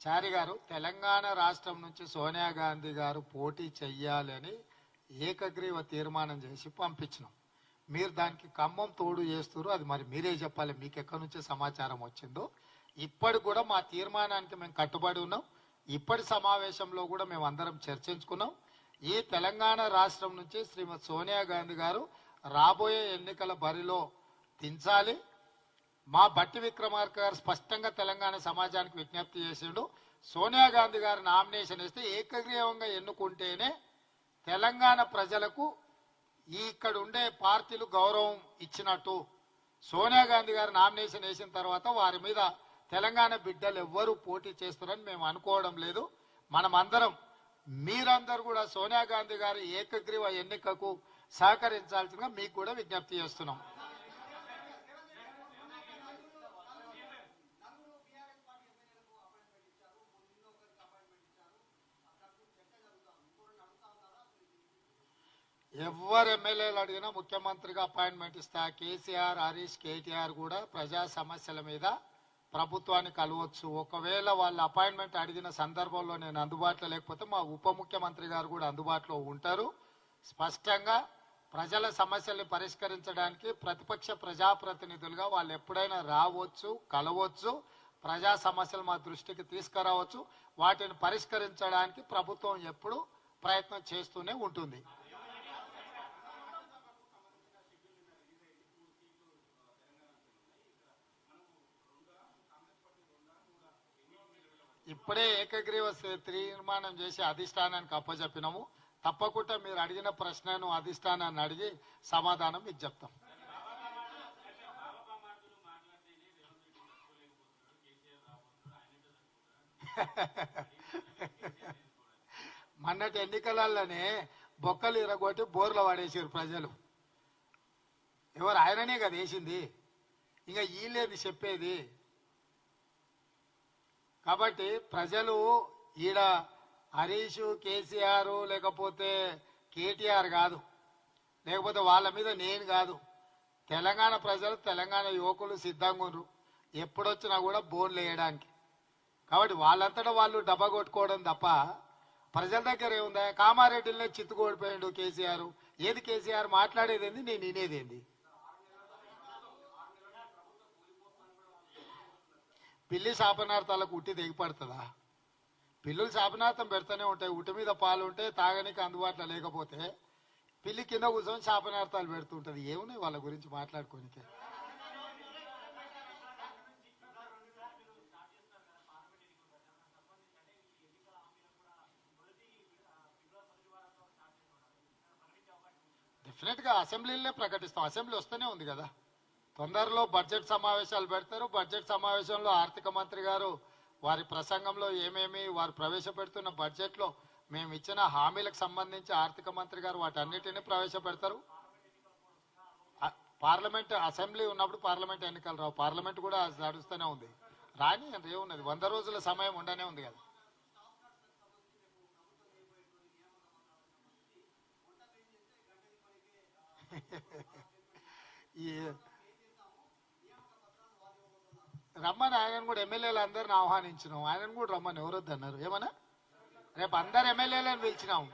చారి గారు, తెలంగాణ రాష్ట్రం నుంచి సోనియా గాంధీ గారు పోటీ చెయ్యాలని ఏకగ్రీవ తీర్మానం చేసి పంపించినాం. మీరు దానికి ఖమ్మం తోడు చేస్తారు. అది మరి మీరే చెప్పాలి, మీకు ఎక్కడి నుంచి సమాచారం వచ్చిందో. ఇప్పటి కూడా మా తీర్మానానికి మేము కట్టుబడి ఉన్నాం. ఇప్పటి సమావేశంలో కూడా మేము అందరం చర్చించుకున్నాం. ఈ తెలంగాణ రాష్ట్రం నుంచి శ్రీమతి సోనియా గాంధీ గారు రాబోయే ఎన్నికల బరిలో దించాలి. మా బట్టి విక్రమార్క గారు స్పష్టంగా తెలంగాణ సమాజానికి విజ్ఞప్తి చేసిండు. సోనియా గాంధీ గారు నామినేషన్ ఇస్తే ఏకగ్రీవంగా ఎన్నుకుంటేనే తెలంగాణ ప్రజలకు ఇక్కడ ఉండే పార్టీలు గౌరవం ఇచ్చినట్టు. సోనియా గాంధీ గారు నామినేషన్ వేసిన తర్వాత వారి మీద తెలంగాణ బిడ్డలు ఎవ్వరూ పోటీ చేస్తారని మేము అనుకోవడం లేదు. మనమందరం, మీరందరూ కూడా సోనియా గాంధీ గారి ఏకగ్రీవ ఎన్నికకు సహకరించాల్సిందిగా మీకు కూడా విజ్ఞప్తి చేస్తున్నాం. ఎవరు ఎమ్మెల్యేలు అడిగినా ముఖ్యమంత్రిగా అపాయింట్మెంట్ ఇస్తా. కేసీఆర్, హరీష్, కేటీఆర్ కూడా ప్రజా సమస్యల మీద ప్రభుత్వాన్ని కలవచ్చు. ఒకవేళ వాళ్ళ అపాయింట్మెంట్ అడిగిన సందర్భంలో నేను అందుబాటులో లేకపోతే మా ఉప ముఖ్యమంత్రి గారు కూడా అందుబాటులో ఉంటారు. స్పష్టంగా ప్రజల సమస్యల్ని పరిష్కరించడానికి ప్రతిపక్ష ప్రజాప్రతినిధులుగా వాళ్ళు ఎప్పుడైనా రావచ్చు, కలవచ్చు. ప్రజా సమస్యలు మా దృష్టికి తీసుకురావచ్చు. వాటిని పరిష్కరించడానికి ప్రభుత్వం ఎప్పుడు ప్రయత్నం చేస్తూనే ఉంటుంది. ఇప్పుడే ఏకగ్రీవ తీర్మానం చేసి అధిష్టానానికి అప్పచెప్పినాము. తప్పకుండా మీరు అడిగిన ప్రశ్నను అధిష్టానాన్ని అడిగి సమాధానం మీకు చెప్తాం. మొన్నటి ఎన్నికలలోనే బొక్కలు ఇరగొట్టి బోర్లు పడేసారు ప్రజలు. ఎవరు? ఆయననే కదా వేసింది. ఇంకా వీళ్ళేది చెప్పేది. కాబట్టి ప్రజలు ఈడ హరీష్, కేసీఆర్ లేకపోతే కేటీఆర్ కాదు, లేకపోతే వాళ్ళ మీద నేను కాదు. తెలంగాణ ప్రజలు, తెలంగాణ యువకులు సిద్ధంగా ఉన్నారు ఎప్పుడొచ్చినా కూడా బోన్లు వేయడానికి. కాబట్టి వాళ్ళంతటా వాళ్ళు డబ్బా కొట్టుకోవడం తప్ప ప్రజల దగ్గర ఏముందా? కామారెడ్డిలో చిత్తుకోడిపోయిండు కేసీఆర్. ఏది కేసీఆర్ మాట్లాడేది ఏంది, నేను వినేదేంది? పిల్లి శాపనార్థాలకు ఉట్టి దిగిపడుతుందా? పిల్లులు శాపనార్థం పెడతానే ఉంటాయి. ఉట్టి మీద పాలు ఉంటే తాగనికి అందుబాటులో లేకపోతే పిల్లి కింద కూర్చొని శాపనార్థాలు పెడుతుంటది. ఏమున్నాయి వాళ్ళ గురించి మాట్లాడుకోనికే? డెఫినెట్ గా అసెంబ్లీలనే ప్రకటిస్తాం. అసెంబ్లీ వస్తూనే ఉంది కదా. తొందరలో బడ్జెట్ సమావేశాలు పెడతారు. బడ్జెట్ సమావేశంలో ఆర్థిక మంత్రి గారు వారి ప్రసంగంలో ఏమేమి వారు ప్రవేశపెడుతున్న బడ్జెట్లో మేము ఇచ్చిన హామీలకు సంబంధించి ఆర్థిక మంత్రి గారు వాటన్నిటిని ప్రవేశపెడతారు. పార్లమెంట్, అసెంబ్లీ ఉన్నప్పుడు పార్లమెంట్ ఎన్నికలు రావు. పార్లమెంట్ కూడా నడుస్తూనే ఉంది. రాని ఏమున్నది, 100 రోజుల సమయం ఉండనే ఉంది కదా. ఈ రమ్మని ఆయనను కూడా ఎమ్మెల్యేలు అందరిని ఆహ్వానించినాం. ఆయనను కూడా రమ్మని ఎవరొద్దన్నారు. ఏమన్నా రేపు అందరు ఎమ్మెల్యేలను పిలిచినాము.